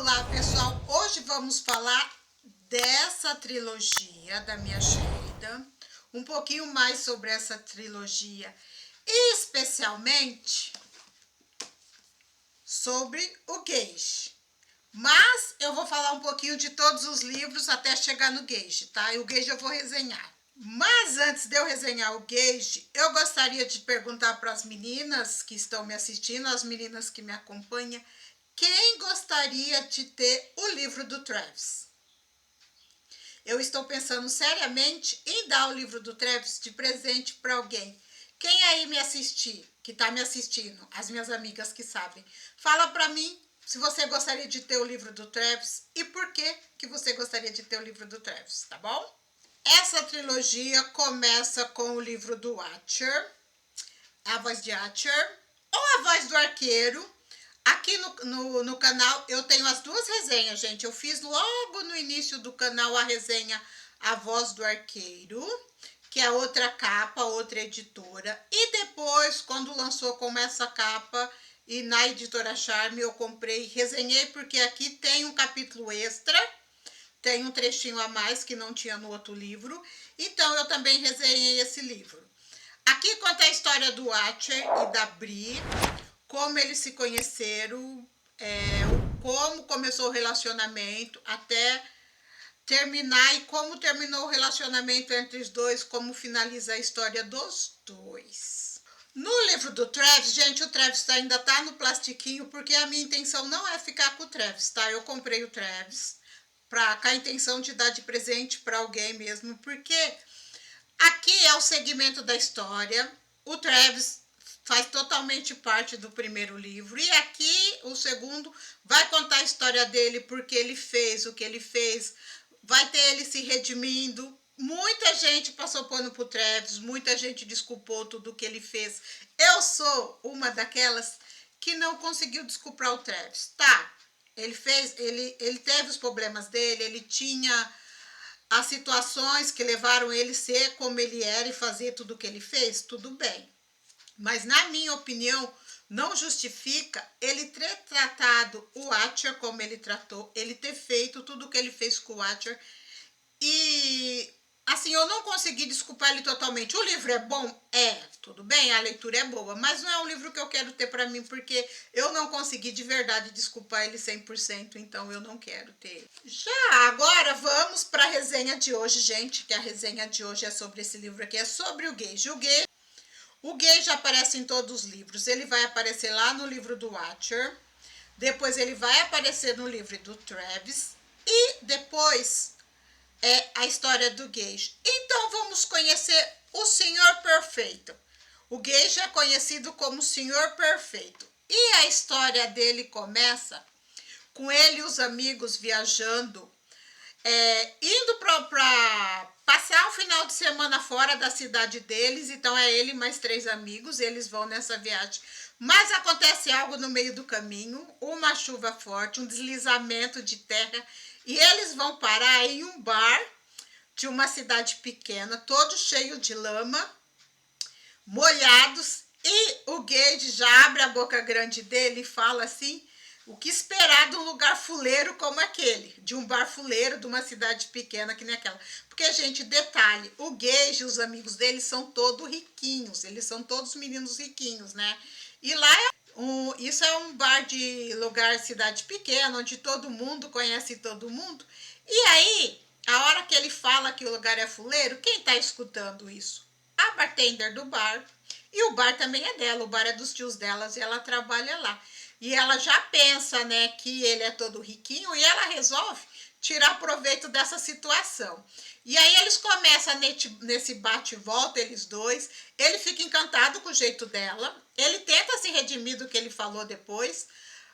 Olá, pessoal! Hoje vamos falar dessa trilogia da minha Sheida, um pouquinho mais sobre essa trilogia, especialmente sobre o Gage. Mas eu vou falar um pouquinho de todos os livros até chegar no Gage, tá? E o Gage eu vou resenhar. Mas antes de eu resenhar o Gage, eu gostaria de perguntar para as meninas que estão me assistindo, as meninas que me acompanham, quem gostaria de ter o livro do Travis? Eu estou pensando seriamente em dar o livro do Travis de presente para alguém. Quem aí me assistir, que está me assistindo, as minhas amigas que sabem, fala para mim se você gostaria de ter o livro do Travis e por que você gostaria de ter o livro do Travis, tá bom? Essa trilogia começa com o livro do Archer, a voz de Archer, ou a voz do arqueiro. Aqui no canal eu tenho as duas resenhas, gente. Eu fiz logo no início do canal a resenha A Voz do Arqueiro, que é outra capa, outra editora. E depois, quando lançou com essa capa e na editora Charme, eu comprei e resenhei, porque aqui tem um capítulo extra, tem um trechinho a mais que não tinha no outro livro. Então eu também resenhei esse livro. Aqui conta a história do Archer e da Bree, como eles se conheceram, como começou o relacionamento até terminar e como terminou o relacionamento entre os dois, como finaliza a história dos dois. No livro do Travis, gente, o Travis ainda tá no plastiquinho, porque a minha intenção não é ficar com o Travis, tá? Eu comprei o Travis com a intenção de dar de presente para alguém mesmo, porque aqui é o segmento da história. O Travis faz totalmente parte do primeiro livro. E aqui, o segundo, vai contar a história dele, porque ele fez o que ele fez. Vai ter ele se redimindo. Muita gente passou pano pro Travis, muita gente desculpou tudo o que ele fez. Eu sou uma daquelas que não conseguiu desculpar o Travis. Tá, ele teve os problemas dele, ele tinha as situações que levaram ele a ser como ele era e fazer tudo o que ele fez, tudo bem. Mas, na minha opinião, não justifica ele ter tratado o Archer como ele tratou, ele ter feito tudo o que ele fez com o Archer. E, assim, eu não consegui desculpar ele totalmente. O livro é bom? É, tudo bem, a leitura é boa, mas não é um livro que eu quero ter para mim, porque eu não consegui de verdade desculpar ele 100%, então eu não quero ter. Já agora vamos para a resenha de hoje, gente, que a resenha de hoje é sobre esse livro aqui, é sobre o Gage. O Gage aparece em todos os livros. Ele vai aparecer lá no livro do Archer, depois ele vai aparecer no livro do Travis e depois é a história do Gage. Então vamos conhecer o Senhor Perfeito. O Gage é conhecido como Senhor Perfeito. E a história dele começa com ele e os amigos viajando, indo para passar o final de semana fora da cidade deles. Então é ele mais 3 amigos, eles vão nessa viagem. Mas acontece algo no meio do caminho, uma chuva forte, um deslizamento de terra, e eles vão parar em um bar de uma cidade pequena, todo cheio de lama, molhados, e o Gage já abre a boca grande dele e fala assim: o que esperar de um lugar fuleiro como aquele, de um bar fuleiro de uma cidade pequena que nem aquela. Porque, gente, detalhe, o Gage e os amigos dele são todos riquinhos, eles são todos meninos riquinhos, né? E lá isso é um bar de lugar, cidade pequena, onde todo mundo conhece todo mundo. E aí, a hora que ele fala que o lugar é fuleiro, quem tá escutando isso? A bartender do bar. E o bar também é dela, o bar é dos tios delas e ela trabalha lá. E ela já pensa, né, que ele é todo riquinho e ela resolve tirar proveito dessa situação. E aí eles começam nesse bate e volta, eles dois. Ele fica encantado com o jeito dela. Ele tenta se redimir do que ele falou depois,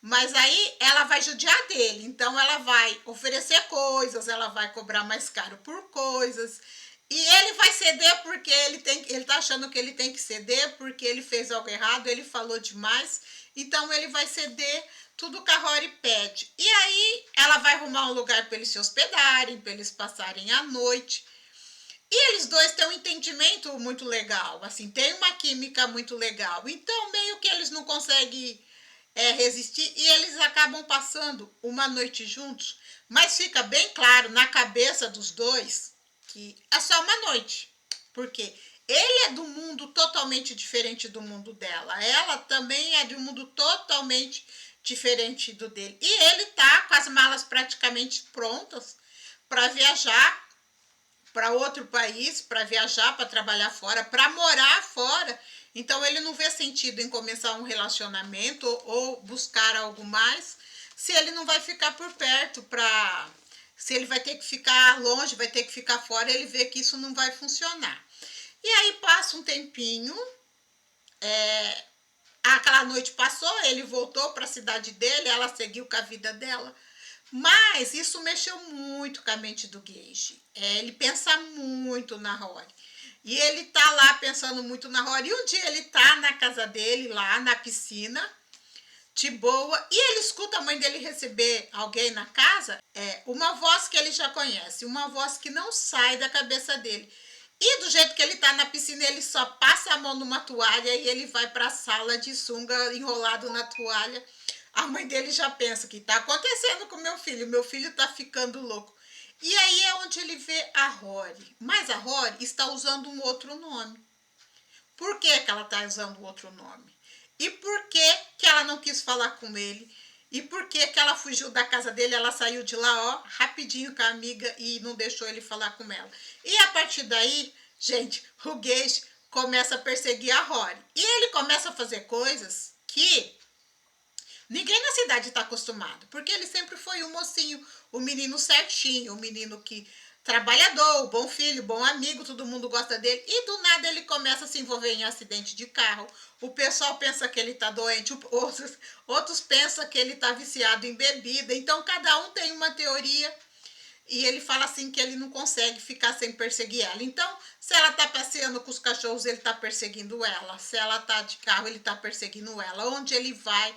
mas aí ela vai judiar dele. Então ela vai oferecer coisas, ela vai cobrar mais caro por coisas. E ele vai ceder porque ele tá achando que ele tem que ceder porque ele fez algo errado, ele falou demais. Então ele vai ceder tudo que a Rory pede. E aí ela vai arrumar um lugar para eles se hospedarem, para eles passarem a noite. E eles dois têm um entendimento muito legal, assim, tem uma química muito legal. Então meio que eles não conseguem resistir, e eles acabam passando uma noite juntos, mas fica bem claro na cabeça dos dois que é só uma noite, porque ele é do mundo totalmente diferente do mundo dela, ela também é de um mundo totalmente diferente do dele, e ele tá com as malas praticamente prontas para viajar para outro país, para viajar, para trabalhar fora, para morar fora. Então ele não vê sentido em começar um relacionamento ou buscar algo mais, se ele não vai ficar por perto para, se ele vai ter que ficar longe, vai ter que ficar fora, ele vê que isso não vai funcionar. E aí passa um tempinho, aquela noite passou, ele voltou para a cidade dele, ela seguiu com a vida dela. Mas isso mexeu muito com a mente do Gage. Ele pensa muito na Rory. E ele tá lá pensando muito na Rory. E um dia ele tá na casa dele, lá na piscina, de boa, e ele escuta a mãe dele receber alguém na casa. É uma voz que ele já conhece, uma voz que não sai da cabeça dele. E do jeito que ele tá na piscina, ele só passa a mão numa toalha e ele vai para a sala de sunga enrolado na toalha. A mãe dele já pensa: o que está acontecendo com meu filho está ficando louco. E aí é onde ele vê a Rory. Mas a Rory está usando um outro nome. Por que ela está usando outro nome? E por que ela não quis falar com ele? E por que ela fugiu da casa dele? Ela saiu de lá, ó, rapidinho com a amiga e não deixou ele falar com ela. E a partir daí, gente, o Gage começa a perseguir a Rory. E ele começa a fazer coisas que ninguém na cidade está acostumado, porque ele sempre foi um mocinho, o menino certinho, o menino que trabalhador, bom filho, bom amigo, todo mundo gosta dele, e do nada ele começa a se envolver em acidente de carro. O pessoal pensa que ele está doente, outros pensam que ele está viciado em bebida, então cada um tem uma teoria. E ele fala assim que ele não consegue ficar sem perseguir ela. Então, se ela tá passeando com os cachorros, ele tá perseguindo ela. Se ela tá de carro, ele tá perseguindo ela. Onde ele vai,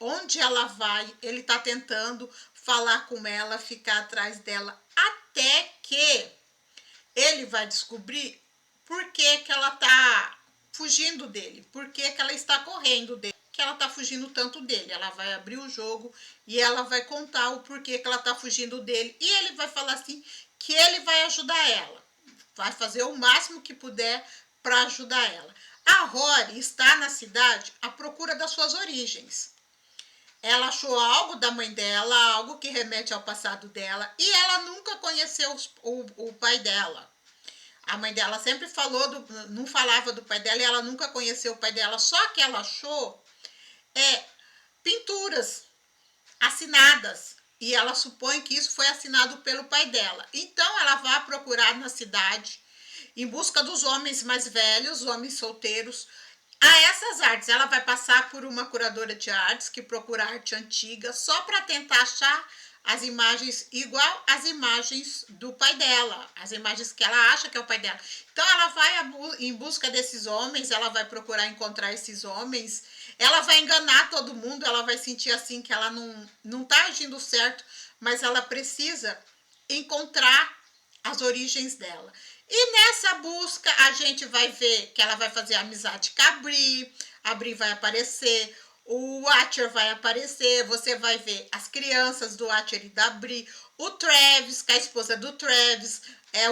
onde ela vai, ele tá tentando falar com ela, ficar atrás dela. Até que ele vai descobrir por que ela tá fugindo dele. Por que ela está correndo dele. Que ela tá fugindo tanto dele. Ela vai abrir o jogo e ela vai contar o porquê que ela tá fugindo dele. E ele vai falar assim que ele vai ajudar ela. Vai fazer o máximo que puder para ajudar ela. A Rory está na cidade à procura das suas origens. Ela achou algo da mãe dela, algo que remete ao passado dela, e ela nunca conheceu o pai dela. A mãe dela sempre não falava do pai dela e ela nunca conheceu o pai dela, só que ela achou pinturas assinadas e ela supõe que isso foi assinado pelo pai dela. Então ela vai procurar na cidade em busca dos homens mais velhos, homens solteiros, a essas artes. Ela vai passar por uma curadora de artes que procura arte antiga só para tentar achar as imagens igual às imagens do pai dela, as imagens que ela acha que é o pai dela. Então ela vai em busca desses homens, ela vai procurar encontrar esses homens, ela vai enganar todo mundo, ela vai sentir assim que ela não tá agindo certo, mas ela precisa encontrar as origens dela. E nessa busca a gente vai ver que ela vai fazer amizade com a Bri vai aparecer, o Watcher vai aparecer, você vai ver as crianças do Watcher e da Bri, o Travis, que é a esposa do Travis,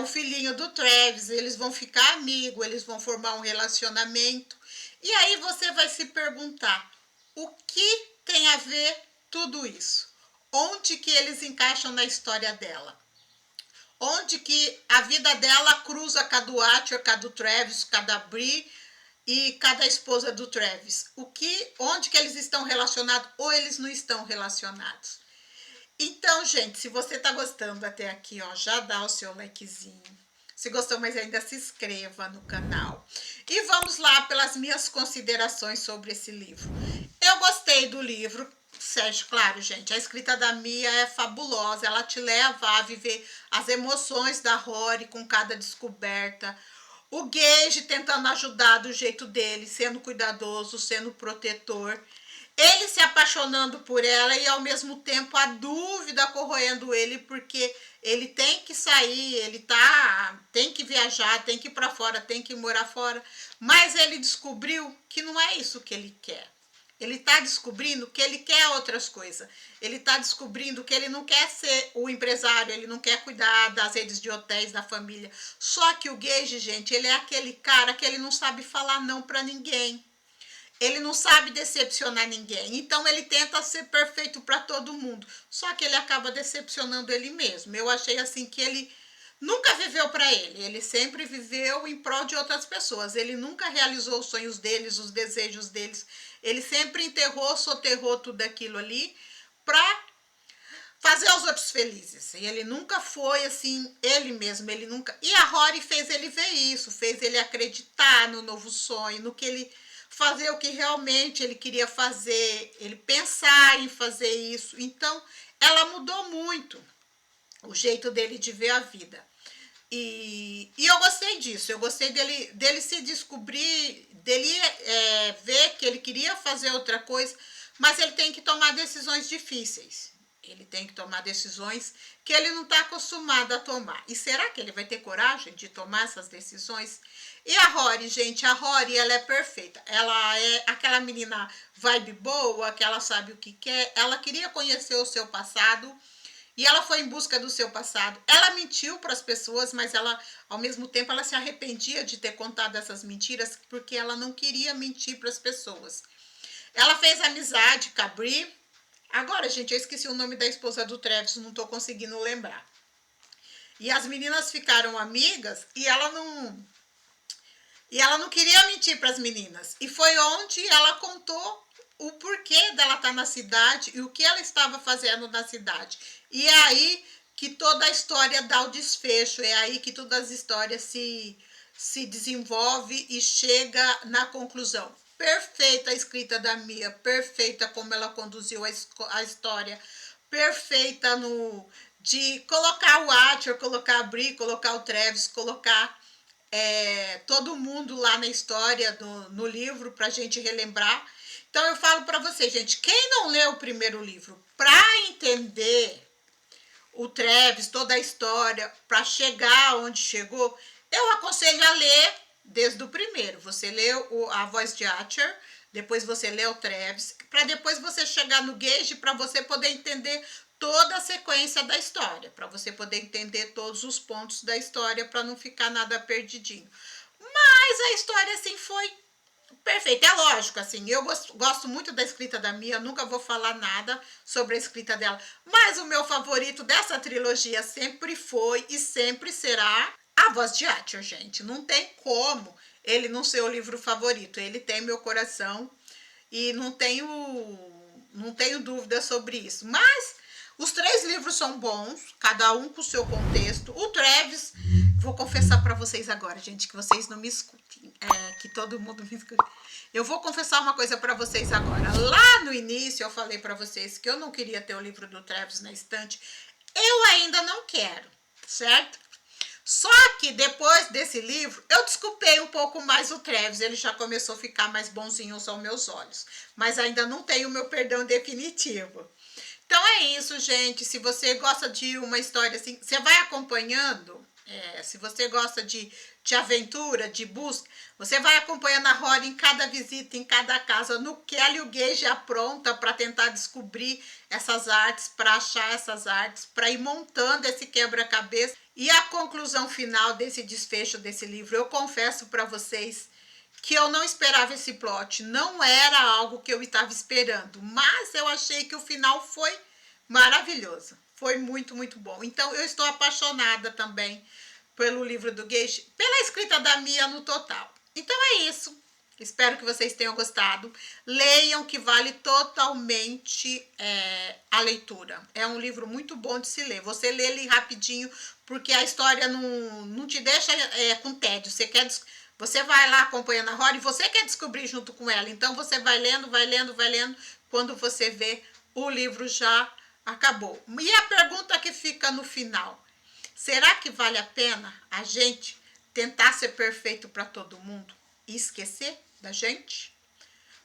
o filhinho do Travis, eles vão ficar amigos, eles vão formar um relacionamento. E aí você vai se perguntar, o que tem a ver tudo isso? Onde que eles encaixam na história dela? Onde que a vida dela cruza com a do Watcher, com a do Travis, com a da Bri e cada esposa do Travis? Onde que eles estão relacionados ou eles não estão relacionados? Então, gente, se você tá gostando até aqui, ó, já dá o seu likezinho. Se gostou, mas ainda se inscreva no canal. E vamos lá pelas minhas considerações sobre esse livro. Eu gostei do livro. Sérgio, claro, gente, a escrita da Mia é fabulosa. Ela te leva a viver as emoções da Rory com cada descoberta. O Gage tentando ajudar do jeito dele, sendo cuidadoso, sendo protetor. Ele se apaixonando por ela e ao mesmo tempo a dúvida corroendo ele, porque ele tem que sair, tem que viajar, tem que ir para fora, tem que morar fora. Mas ele descobriu que não é isso que ele quer. Ele está descobrindo que ele quer outras coisas. Ele está descobrindo que ele não quer ser o empresário, ele não quer cuidar das redes de hotéis, da família. Só que o Gage, gente, ele é aquele cara que ele não sabe falar não para ninguém. Ele não sabe decepcionar ninguém. Então ele tenta ser perfeito para todo mundo. Só que ele acaba decepcionando ele mesmo. Eu achei assim que ele nunca viveu para ele. Ele sempre viveu em prol de outras pessoas. Ele nunca realizou os sonhos deles, os desejos deles. Ele sempre enterrou, soterrou tudo aquilo ali para fazer os outros felizes. E ele nunca foi assim, ele mesmo, ele nunca. E a Rory fez ele ver isso, fez ele acreditar no novo sonho, no que ele fazer o que realmente ele queria fazer, ele pensar em fazer isso. Então, ela mudou muito o jeito dele de ver a vida. E eu gostei disso, eu gostei dele se descobrir, dele ver que ele queria fazer outra coisa, mas ele tem que tomar decisões difíceis. Ele tem que tomar decisões que ele não está acostumado a tomar. E será que ele vai ter coragem de tomar essas decisões? E a Rory, gente, a Rory, ela é perfeita. Ela é aquela menina vibe boa, que ela sabe o que quer. Ela queria conhecer o seu passado e ela foi em busca do seu passado. Ela mentiu para as pessoas, mas ela, ao mesmo tempo, ela se arrependia de ter contado essas mentiras porque ela não queria mentir para as pessoas. Ela fez amizade com a Bri. Agora, gente, eu esqueci o nome da esposa do Travis, não estou conseguindo lembrar. E as meninas ficaram amigas e ela não queria mentir para as meninas. E foi onde ela contou o porquê dela estar na cidade e o que ela estava fazendo na cidade. E é aí que toda a história dá o desfecho, é aí que todas as histórias se desenvolve e chega na conclusão. Perfeita a escrita da Mia, perfeita como ela conduziu a história, perfeita de colocar o Archer, colocar a Bri, colocar o Travis, colocar todo mundo lá na história, no livro, para a gente relembrar. Então eu falo para vocês, gente, quem não leu o primeiro livro, para entender o Travis, toda a história, para chegar onde chegou, eu aconselho a ler desde o primeiro. Você lê A Voz de Archer, depois você lê o Travis, para depois você chegar no Gage, para você poder entender toda a sequência da história, para você poder entender todos os pontos da história, para não ficar nada perdidinho. Mas a história, assim, foi perfeita. É lógico, assim, eu gosto muito da escrita da Mia, nunca vou falar nada sobre a escrita dela, mas o meu favorito dessa trilogia sempre foi e sempre será A Voz de Archer, gente. Não tem como ele não ser o livro favorito. Ele tem meu coração e não tenho dúvida sobre isso. Mas os 3 livros são bons, cada um com o seu contexto. O Travis, vou confessar para vocês agora, gente, que vocês não me escutem, que todo mundo me escute. Eu vou confessar uma coisa para vocês agora. Lá no início eu falei para vocês que eu não queria ter o livro do Travis na estante. Eu ainda não quero, certo? Só que depois desse livro, eu desculpei um pouco mais o Travis. Ele já começou a ficar mais bonzinho aos meus olhos. Mas ainda não tenho o meu perdão definitivo. Então é isso, gente. Se você gosta de uma história assim, você vai acompanhando. Se você gosta de aventura, de busca, você vai acompanhando a Rory em cada visita, em cada casa, no que ela e o Gage apronta para tentar descobrir essas artes, para achar essas artes, para ir montando esse quebra-cabeça. E a conclusão final desse desfecho desse livro, eu confesso para vocês que eu não esperava esse plot, não era algo que eu estava esperando, mas eu achei que o final foi maravilhoso, foi muito, muito bom. Então eu estou apaixonada também pelo livro do Gage, pela escrita da Mia no total. Então é isso, espero que vocês tenham gostado, leiam que vale totalmente a leitura, é um livro muito bom de se ler, você lê ele rapidinho, porque a história não te deixa com tédio, você vai lá acompanhando a Rory e você quer descobrir junto com ela. Então você vai lendo, vai lendo, vai lendo. Quando você vê, o livro já acabou. E a pergunta que fica no final: será que vale a pena a gente tentar ser perfeito para todo mundo e esquecer da gente?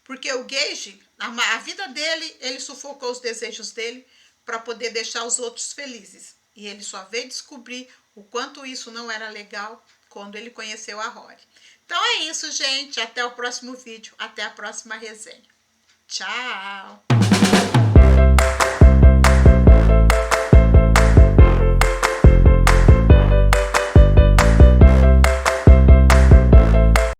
Porque o Gage, a vida dele, ele sufocou os desejos dele para poder deixar os outros felizes. E ele só veio descobrir o quanto isso não era legal quando ele conheceu a Rory. Então é isso, gente. Até o próximo vídeo. Até a próxima resenha. Tchau!